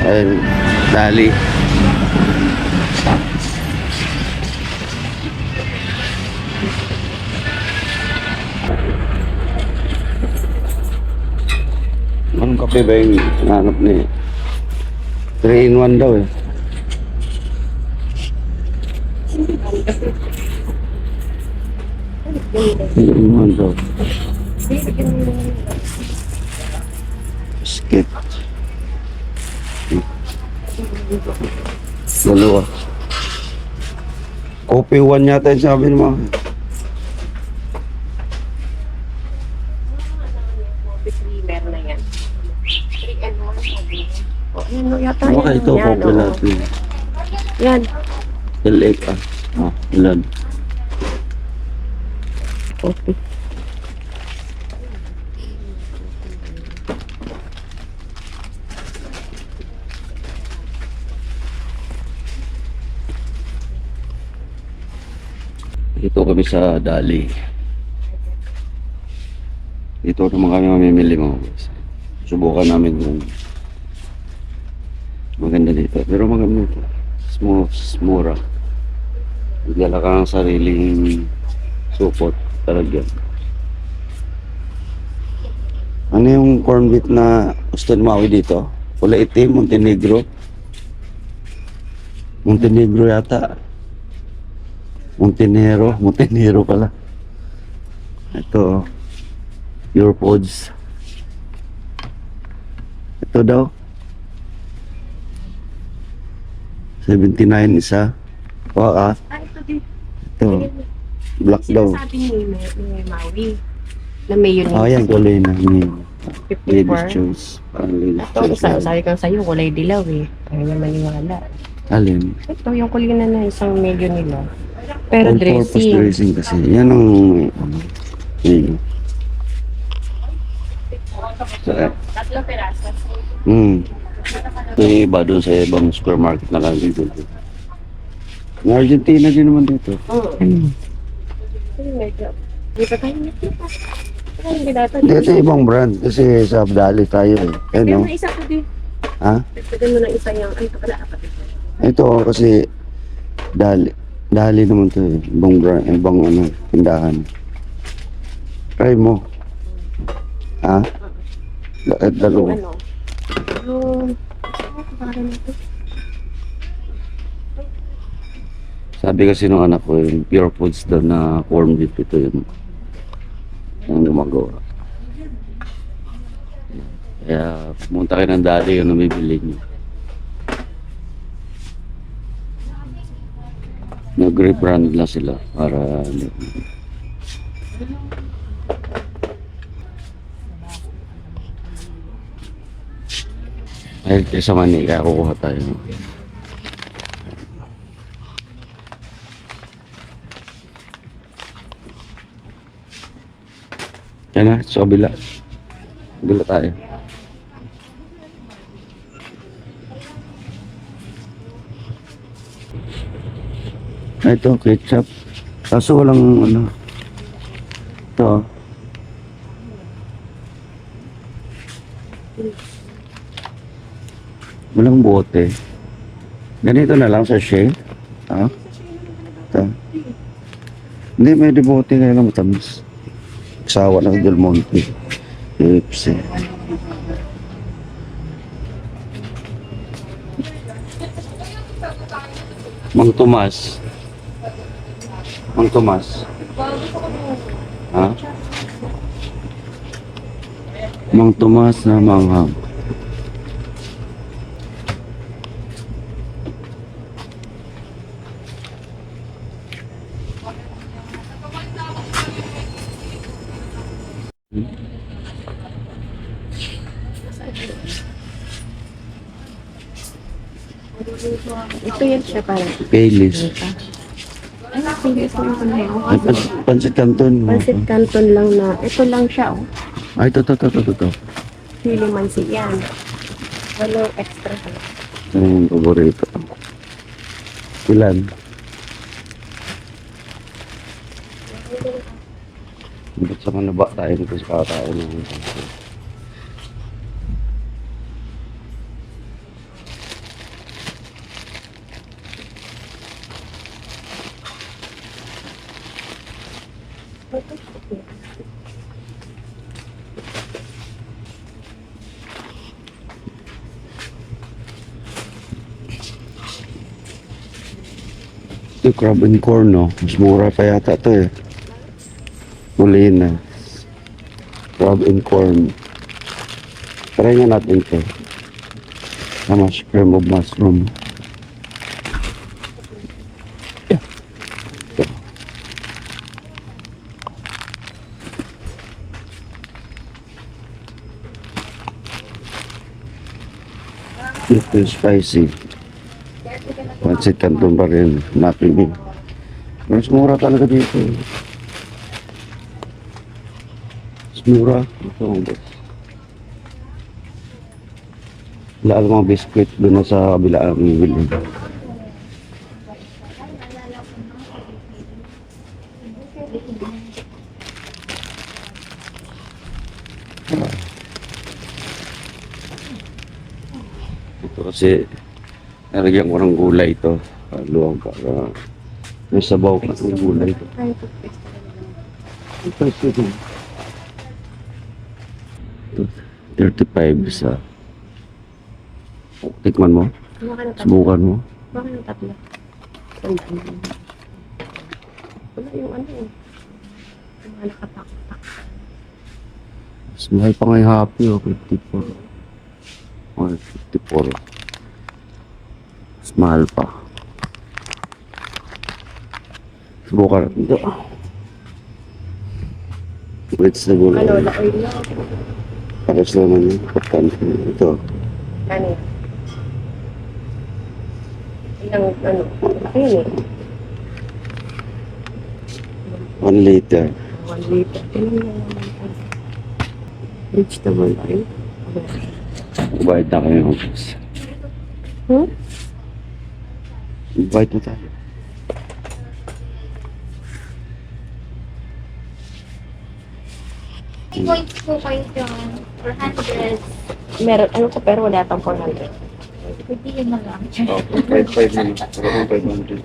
Ayun, dali. Anong kape ba yung hanap ni 3 in 1 daw eh. 3 in 1 daw. Skip. Dalawa. Coffee 1 yata yung sabi mo. Creamer na yan. 3 and 1 sabi. O, ayan o, yata Baka yan. ito Yan, coffee oo. natin. Yan. L8 ah. Ah, ilan? Coffee. Dito kami sa Dali. Dito naman kami mamimili mo. Subukan namin yung maganda dito. Pero maganda dito. Mura. Magdala ka ng sariling support. Talaga. Ano yung corn beef na gusto ni Maui dito? Kulay itim, Montenegro. Montenegro yata. Montenegro pala. Ito, Your Pods. Ito daw. 79 isa. Ah, ito din. Ito. Black daw. Sinasabi ni Maui na mayonnaise. Ah, yan, kulay na. Ladies 54. choice. Parang ladies Ito, choice. sabi ko sa'yo, kulay dilaw eh. Ayaw niya maniwala. Alin? Ito, yung kulay na isang medyo nila. Pero All-purpose dressing. dressing kasi. Yan ang... Yun. So, Tatlo peraso. ito yung iba doon sa ibang supermarket na lang dito. Ng Argentina din naman dito. Oo. Medyo. Di ba tayo nakita? Pero hindi data. Dito ibang brand kasi sa Abdali tayo eh. Pero Ano? na isa ko din. Ha? Pwede mo na isa yung, ay, ito pala, apat ito. Ito kasi Dali. Dali naman to eh. Ibang brand, ibang ano, tindahan. Try mo. Ha? Dalawa. Ano? Yung, parang ito. Sabi kasi nung anak ko, yung Pure Foods daw na corn beef ito yun. Yung gumagawa. Kaya pumunta kayo ng Dali yung namibili niyo. Nag-rebrand lang sila para ano. Ay, sa Manila, kukuha tayo. Yan na, sa kabila. Kabila tayo. Ah, ito, ketchup. Kaso walang ano. Ito. Walang bote. Ganito na lang sa shake. Ha? Ito. Hindi, may bote kaya lang matamis. Sawa ng Del Monte. Pepsi. Mang Tomas. Mang Tomas. Ha? Mang Tomas na manghang. Ito yan siya parang. Baileys. Ay, hindi ito yung panahon. Ay, pansit canton. Pansit canton lang na, ito lang siya oh. Ay, ito. Chili mansi yan. Walang extra. Ito yung paborito. Ilan? Ba't sa manaba tayo nito sa kakain ng pansit? Yung crab and corn, no? Mas mura pa yata ito eh. Muli na. Crab and corn. Try nga natin ito. How much cream of mushroom? Yeah. Ito spicy. Pansit Canton pa rin. Napili. Mas mura talaga dito. Mas mura. Ito ang best. Lahat mga biscuit doon na sa kabila ang bibili. Ito kasi nalagyan ko ng gulay ito. Luwang para may sabaw ka ng gulay ito. Ito, ito. 35 sa tikman mo. Subukan mo. Bakit yung tatlo? Tandaan mo. Wala yung ano eh. Yung mga nakatak-tak. Mas mahal pa nga yung happy, oh, 54. Oh, 54. Mas mahal pa. Subukan natin ito. Wait sa gulay. Ano, lakoy na. Pares naman yun. Pagkan. Ito. Kani. Ilang, ano, ayun eh. 1 liter. 1 liter. Ilan yung vegetable oil? Bayad na kayo. Bayad na tayo. Points po kayo dyan. 400. Meron, ano ko, pero wala pang 400. Pwede yun na lang. 5 na. Pero kung 500.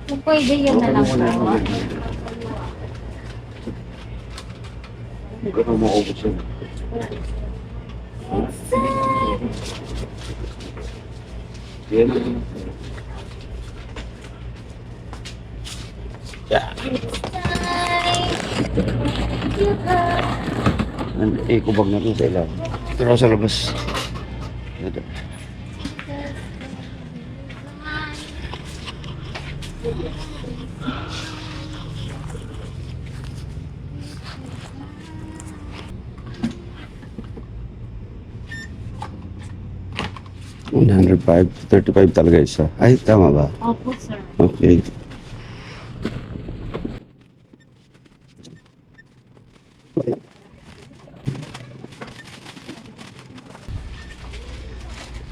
Kung pwede yun na lang po. Hindi ko na maubos yun. Yan. Kubag na rin sa ilang. Pero sa labas. Ito. $105, 35 talaga isa. Ay, tama ba? Opo, sir. Okay.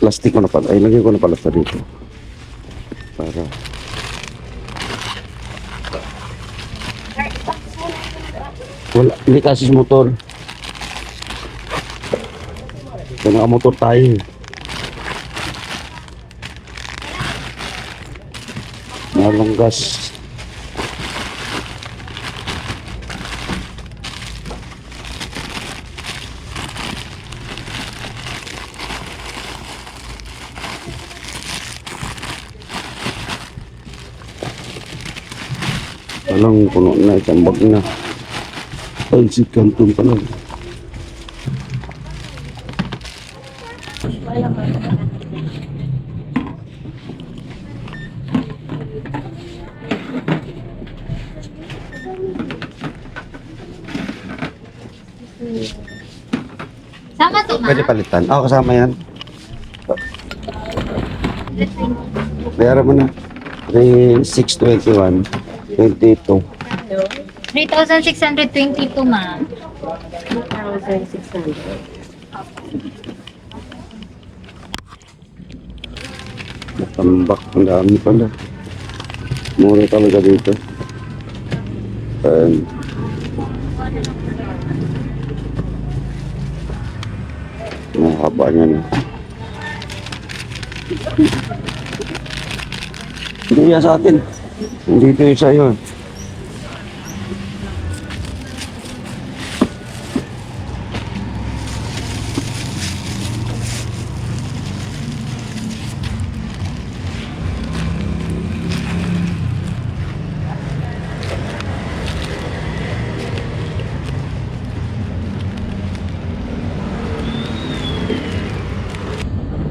Plastic ko na pala. Ay, lagyan ko na pala ito dito. Para. Wala. Hindi kasi sa motor. Kaya nakamotor tayo. Malong gas. Walang puno na, itambag na. Pansit Canton pa lang. Sama to, ma. Pwede palitan. Kasama yan. Bayaran mo na. 3,621. 22. 3,622, ma. 2,600. Matambak. Ang dami pala. Mura talaga dito. Mahaba niya na. Hindi yan sa atin. Hindi ito yung sa'yo.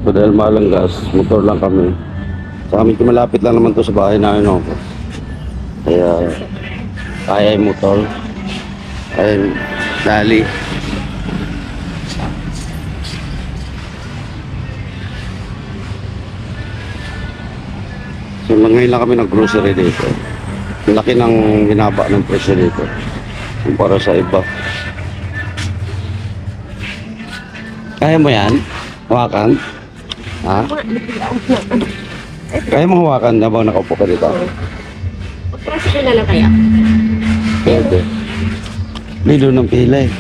So dahil mahal ang gas, motor lang kami. Sa amin malapit lang naman to sa bahay namin, no? Kaya kaya yung motor. Ayun, dali. So ngayon lang kami nag-grocery dito. Ang laki ng hinaba ng presyo dito kumpara sa iba. Kaya mo yan? Hawakan? Ha? Kaya mo hawakan habang nakaupo ka dito? Pagprasa na lang kaya. Pwede. Lilo ng pila eh.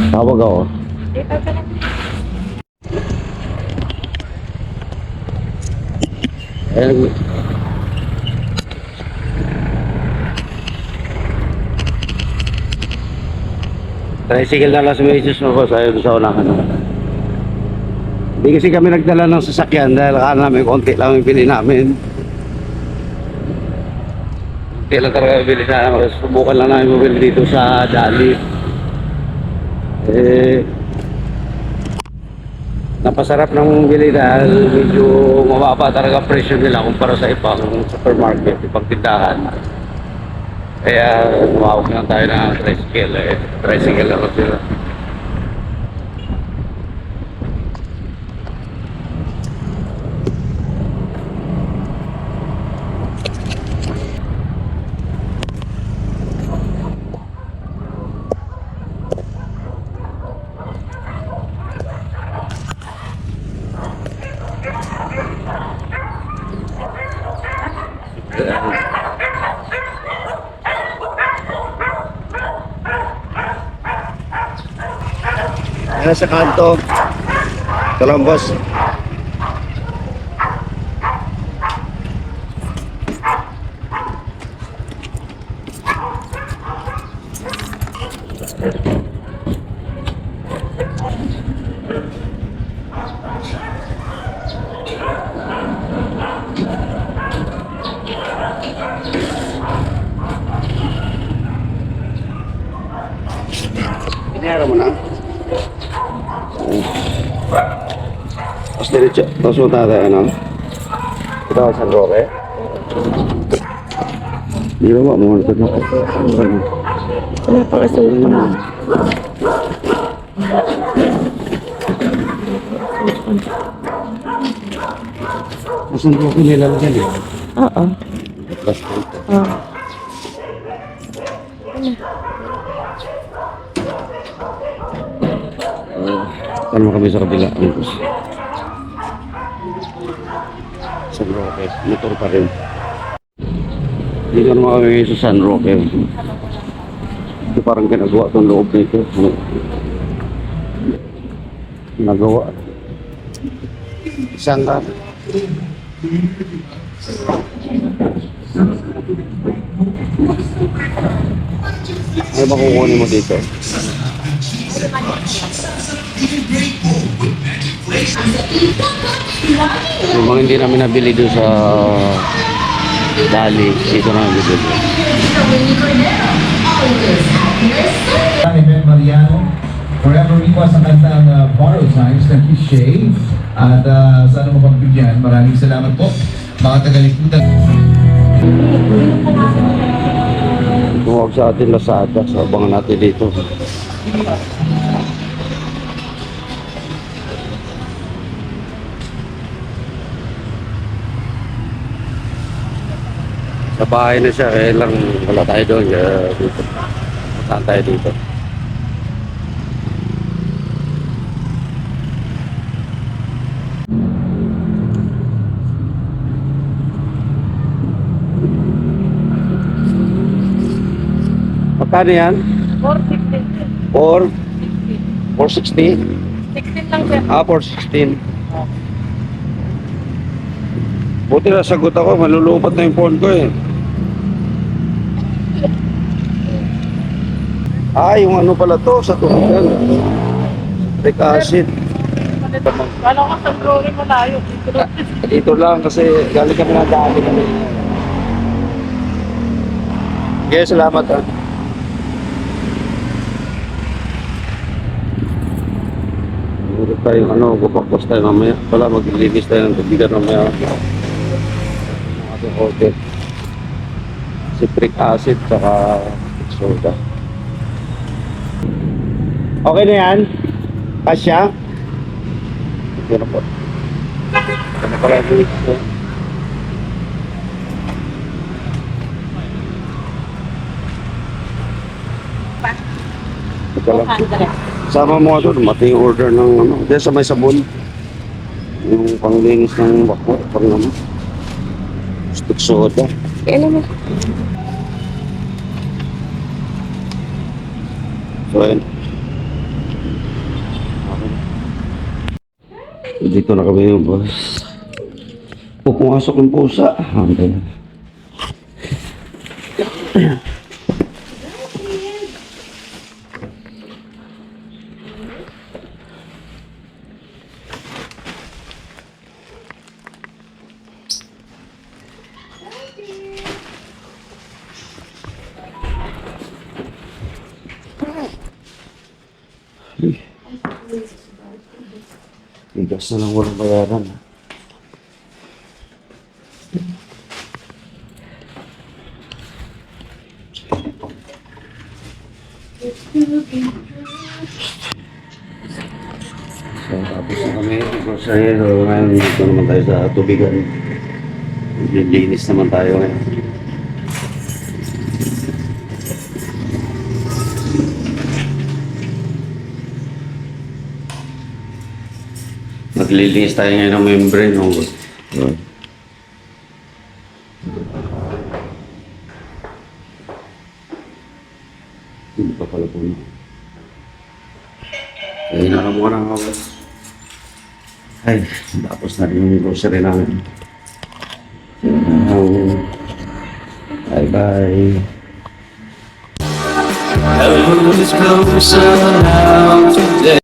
Tawag ako. Ito ka lang. Ayun. Tricycle na lang sa Macy's mo ko sa sa unahan. Hindi kasi kami nagdala ng sasakyan dahil akala namin konti lang yung pili namin. Konti lang talaga yung pili namin. Subukan lang namin bumili dito sa Dali. Napasarap ng bili dahil medyo mababa talaga presyo nila kumpara sa ibang supermarket, ibang tindahan. Kaya tumawag lang tayo ng tricycle. Tricycle lang sila. Ayan sa kanto. Columbus. Pinera mo na. Tapos diretso. Tapos mo tayo ano? Ito ang San Roque. Di ba ba? Mga ito na. Wala pa kasong pa. San Roque nila lang yan eh. Oo. Plastic. Oo. Ano kami sa kabila? San Roque. Motor pa rin. Hindi ka naman kami ngayon sa San Roque. Ito parang ginagawa itong loob nito. Nagawa. Isang ka. Ano ba kukunin mo dito? Yung mga hindi namin nabili doon sa Dali, dito namin bibili. Ben Mariano, forever request ang kantang Borrow Times ng Kishay. At sana mapagbigyan. Maraming salamat po mga tagalikutan. Tumawag sa atin Lazada, so abangan natin dito. Sa bahay na siya, kaya lang wala tayo doon. Kaya dito. Saan tayo dito? Magkano yan? 416. 460? 16 lang siya. 416. Buti na sagot ako, malulupat na yung phone ko eh. Yung ano pala to, sa tumigan. Trick acid. Kala ko sa drawing mo tayo. Dito lang kasi galing kami ng dami kami. Okay, salamat ha. tayong ano, bubakbas tayo mamaya. Wala, maglilinis tayo ng tubigan mamaya. Ang ating hotel. Citric acid, saka soda. Okay na yan? Kasya? Okay na po. Ano pala ito? Ito lang. 200. Sama mo doon, mati yung order ng ano. Diyan sa may sabon. Yung panglinis ng bako, pang ano. Stick soda. Kaya naman. So, ayun. Okay. Dito na kami yung boss. Pupumasok yung pusa. Okay. Bigas na lang walang bayaran. So, tapos na kami. Grocery. So, ngayon dito naman tayo sa tubigan. Lilinis naman tayo ngayon. Naglilinis tayo ngayon ng membrane. No? Hindi pa pala po. Ay, nakamuha na ako. Ay, tapos na rin yung grocery namin. Bye-bye. Heaven is closer now today.